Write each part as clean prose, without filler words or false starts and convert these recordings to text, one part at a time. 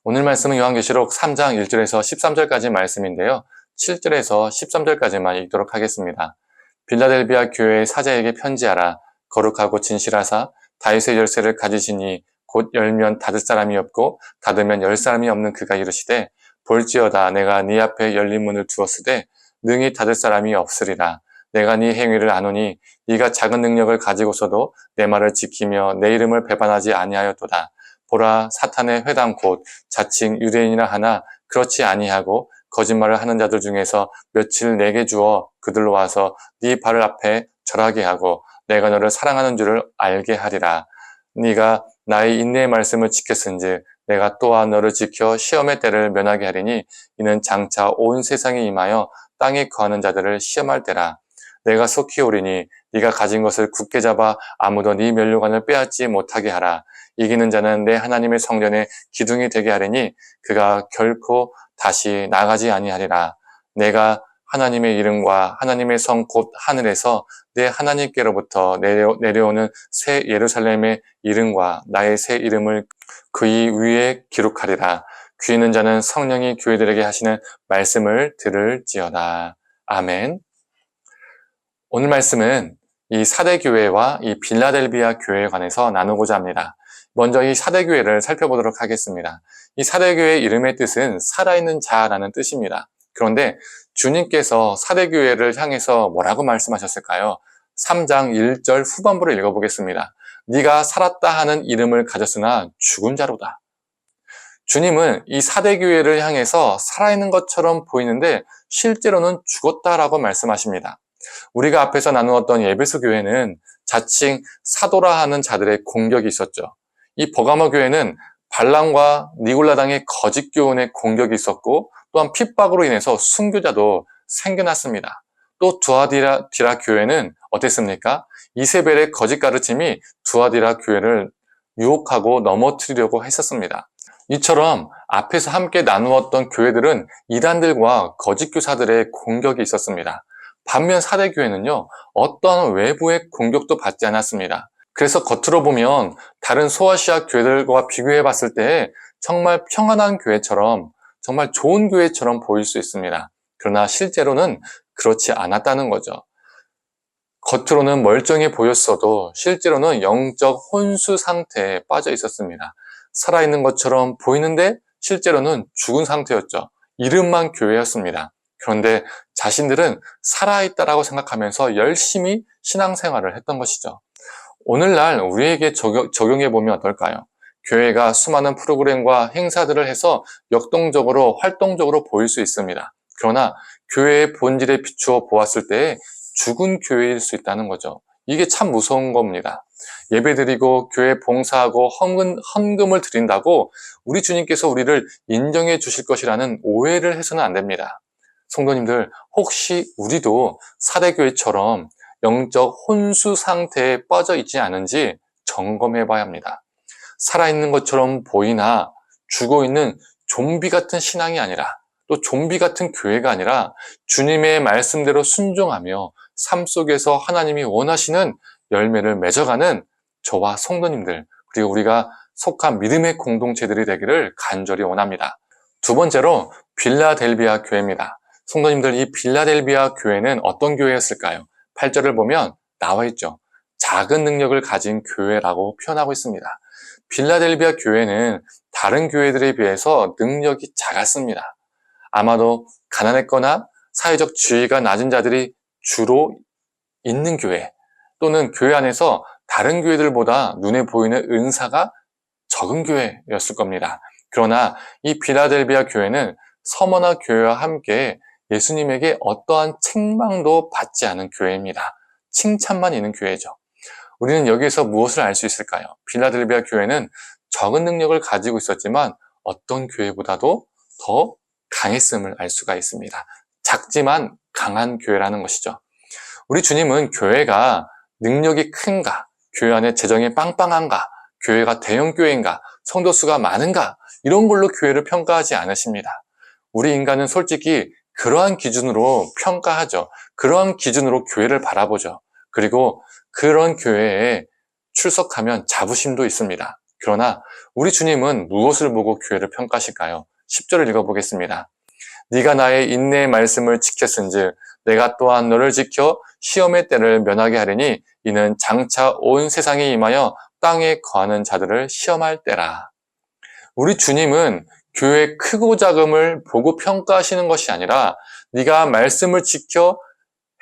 오늘 말씀은 요한계시록 3장 1절에서 13절까지 말씀인데요. 7절에서 13절까지만 읽도록 하겠습니다. 빌라델비아 교회의 사자에게 편지하라. 거룩하고 진실하사 다윗의 열쇠를 가지시니 곧 열면 닫을 사람이 없고 닫으면 열 사람이 없는 그가 이르시되 볼지어다 내가 네 앞에 열린 문을 두었으되 능히 닫을 사람이 없으리라. 내가 네 행위를 아노니 네가 작은 능력을 가지고서도 내 말을 지키며 내 이름을 배반하지 아니하였도다. 보라 사탄의 회당 곧 자칭 유대인이라 하나 그렇지 아니하고 거짓말을 하는 자들 중에서 며칠 내게 주어 그들로 와서 네 발 앞에 절하게 하고 내가 너를 사랑하는 줄을 알게 하리라. 네가 나의 인내의 말씀을 지켰은즉 내가 또한 너를 지켜 시험의 때를 면하게 하리니 이는 장차 온 세상에 임하여 땅에 거하는 자들을 시험할 때라. 내가 속히 오리니 네가 가진 것을 굳게 잡아 아무도 네 면류관을 빼앗지 못하게 하라. 이기는 자는 내 하나님의 성전에 기둥이 되게 하리니 그가 결코 다시 나가지 아니하리라. 내가 하나님의 이름과 하나님의 성 곧 하늘에서 내 하나님께로부터 내려오는 새 예루살렘의 이름과 나의 새 이름을 그의 위에 기록하리라. 귀 있는 자는 성령이 교회들에게 하시는 말씀을 들을지어다. 아멘. 오늘 말씀은 이 사대교회와 이 빌라델비아 교회에 관해서 나누고자 합니다. 먼저 이 사대교회를 살펴보도록 하겠습니다. 이 사대교회의 이름의 뜻은 살아있는 자라는 뜻입니다. 그런데 주님께서 사대교회를 향해서 뭐라고 말씀하셨을까요? 3장 1절 후반부를 읽어보겠습니다. 네가 살았다 하는 이름을 가졌으나 죽은 자로다. 주님은 이 사대교회를 향해서 살아있는 것처럼 보이는데 실제로는 죽었다라고 말씀하십니다. 우리가 앞에서 나누었던 에베소 교회는 자칭 사도라 하는 자들의 공격이 있었죠. 이 버가모 교회는 발람과 니골라당의 거짓 교훈의 공격이 있었고 또한 핍박으로 인해서 순교자도 생겨났습니다. 또 두아디라 교회는 어땠습니까? 이세벨의 거짓 가르침이 두아디라 교회를 유혹하고 넘어뜨리려고 했었습니다. 이처럼 앞에서 함께 나누었던 교회들은 이단들과 거짓 교사들의 공격이 있었습니다. 반면 사대교회는요, 어떠한 외부의 공격도 받지 않았습니다. 그래서 겉으로 보면 다른 소아시아 교회들과 비교해 봤을 때 정말 평안한 교회처럼 정말 좋은 교회처럼 보일 수 있습니다. 그러나 실제로는 그렇지 않았다는 거죠. 겉으로는 멀쩡해 보였어도 실제로는 영적 혼수 상태에 빠져 있었습니다. 살아있는 것처럼 보이는데 실제로는 죽은 상태였죠. 이름만 교회였습니다. 그런데 자신들은 살아있다라고 생각하면서 열심히 신앙생활을 했던 것이죠. 오늘날 우리에게 적용해보면 어떨까요? 교회가 수많은 프로그램과 행사들을 해서 역동적으로 활동적으로 보일 수 있습니다. 그러나 교회의 본질에 비추어 보았을 때 죽은 교회일 수 있다는 거죠. 이게 참 무서운 겁니다. 예배드리고 교회 봉사하고 헌금을 드린다고 우리 주님께서 우리를 인정해 주실 것이라는 오해를 해서는 안 됩니다. 성도님들, 혹시 우리도 사대교회처럼 영적 혼수 상태에 빠져 있지 않은지 점검해 봐야 합니다. 살아있는 것처럼 보이나 죽어있는 좀비 같은 신앙이 아니라 또 좀비 같은 교회가 아니라 주님의 말씀대로 순종하며 삶 속에서 하나님이 원하시는 열매를 맺어가는 저와 성도님들 그리고 우리가 속한 믿음의 공동체들이 되기를 간절히 원합니다. 두 번째로 빌라델비아 교회입니다. 성도님들, 이 빌라델비아 교회는 어떤 교회였을까요? 8절을 보면 나와 있죠. 작은 능력을 가진 교회라고 표현하고 있습니다. 빌라델비아 교회는 다른 교회들에 비해서 능력이 작았습니다. 아마도 가난했거나 사회적 지위가 낮은 자들이 주로 있는 교회 또는 교회 안에서 다른 교회들보다 눈에 보이는 은사가 적은 교회였을 겁니다. 그러나 이 빌라델비아 교회는 서머나 교회와 함께 예수님에게 어떠한 책망도 받지 않은 교회입니다. 칭찬만 있는 교회죠. 우리는 여기에서 무엇을 알 수 있을까요? 빌라델비아 교회는 적은 능력을 가지고 있었지만 어떤 교회보다도 더 강했음을 알 수가 있습니다. 작지만 강한 교회라는 것이죠. 우리 주님은 교회가 능력이 큰가, 교회 안에 재정이 빵빵한가, 교회가 대형 교회인가, 성도 수가 많은가 이런 걸로 교회를 평가하지 않으십니다. 우리 인간은 솔직히 그러한 기준으로 평가하죠. 그러한 기준으로 교회를 바라보죠. 그리고 그런 교회에 출석하면 자부심도 있습니다. 그러나 우리 주님은 무엇을 보고 교회를 평가하실까요? 10절을 읽어보겠습니다. 네가 나의 인내의 말씀을 지켰은즉 내가 또한 너를 지켜 시험의 때를 면하게 하리니 이는 장차 온 세상에 임하여 땅에 거하는 자들을 시험할 때라. 우리 주님은 교회의 크고 작음을 보고 평가하시는 것이 아니라 네가 말씀을 지켜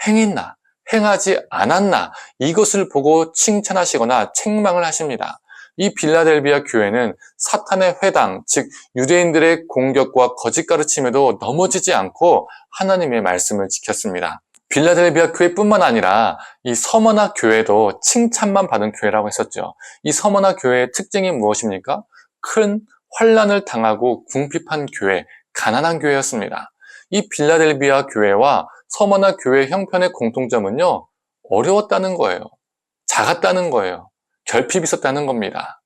행했나, 행하지 않았나 이것을 보고 칭찬하시거나 책망을 하십니다. 이 빌라델비아 교회는 사탄의 회당, 즉 유대인들의 공격과 거짓 가르침에도 넘어지지 않고 하나님의 말씀을 지켰습니다. 빌라델비아 교회뿐만 아니라 이 서머나 교회도 칭찬만 받은 교회라고 했었죠. 이 서머나 교회의 특징이 무엇입니까? 큰 환난을 당하고 궁핍한 교회, 가난한 교회였습니다. 이 빌라델비아 교회와 서머나 교회 형편의 공통점은요, 어려웠다는 거예요. 작았다는 거예요. 결핍이 있었다는 겁니다.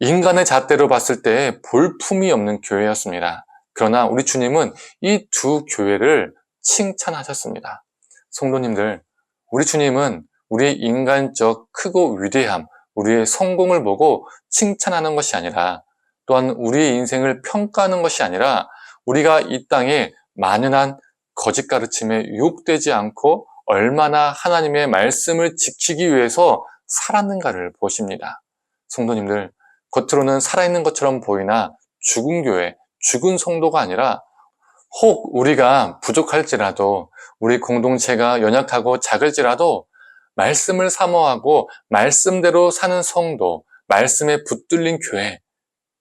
인간의 잣대로 봤을 때 볼품이 없는 교회였습니다. 그러나 우리 주님은 이 두 교회를 칭찬하셨습니다. 성도님들, 우리 주님은 우리의 인간적 크고 위대함, 우리의 성공을 보고 칭찬하는 것이 아니라 또한 우리의 인생을 평가하는 것이 아니라 우리가 이 땅에 만연한 거짓 가르침에 유혹되지 않고 얼마나 하나님의 말씀을 지키기 위해서 살았는가를 보십니다. 성도님들, 겉으로는 살아있는 것처럼 보이나 죽은 교회, 죽은 성도가 아니라 혹 우리가 부족할지라도 우리 공동체가 연약하고 작을지라도 말씀을 사모하고 말씀대로 사는 성도, 말씀에 붙들린 교회,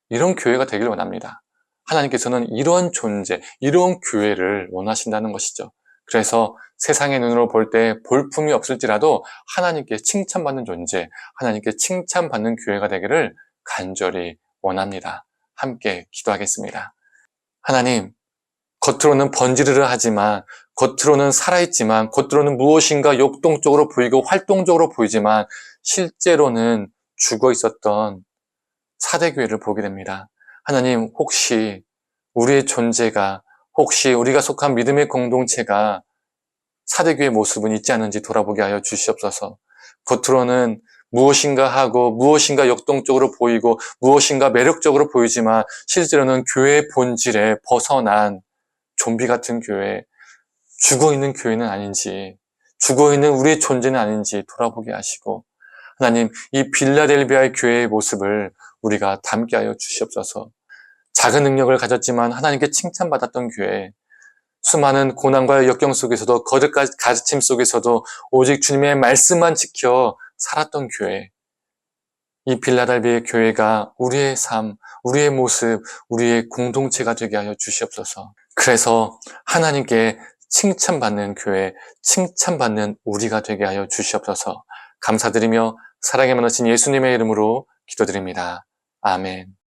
이런 교회가 되길 원합니다. 하나님께서는 이런 존재, 이런 교회를 원하신다는 것이죠. 그래서 세상의 눈으로 볼 때 볼품이 없을지라도 하나님께 칭찬받는 존재, 하나님께 칭찬받는 교회가 되기를 간절히 원합니다. 함께 기도하겠습니다. 하나님, 겉으로는 번지르르 하지만, 겉으로는 살아있지만, 겉으로는 무엇인가 역동적으로 보이고 활동적으로 보이지만 실제로는 죽어 있었던 사대교회를 보게 됩니다. 하나님, 혹시 우리의 존재가, 혹시 우리가 속한 믿음의 공동체가 사대교회의 모습은 있지 않은지 돌아보게 하여 주시옵소서. 겉으로는 무엇인가 하고 무엇인가 역동적으로 보이고 무엇인가 매력적으로 보이지만 실제로는 교회의 본질에 벗어난 좀비 같은 교회, 죽어있는 교회는 아닌지, 죽어있는 우리의 존재는 아닌지 돌아보게 하시고 하나님, 이 빌라델비아의 교회의 모습을 우리가 닮게 하여 주시옵소서. 작은 능력을 가졌지만 하나님께 칭찬받았던 교회, 수많은 고난과 역경 속에서도 거듭 가르침 속에서도 오직 주님의 말씀만 지켜 살았던 교회, 이 빌라델비아의 교회가 우리의 삶, 우리의 모습, 우리의 공동체가 되게 하여 주시옵소서. 그래서 하나님께 칭찬받는 교회, 칭찬받는 우리가 되게 하여 주시옵소서. 감사드리며 사랑에 많으신 예수님의 이름으로 기도드립니다. 아멘.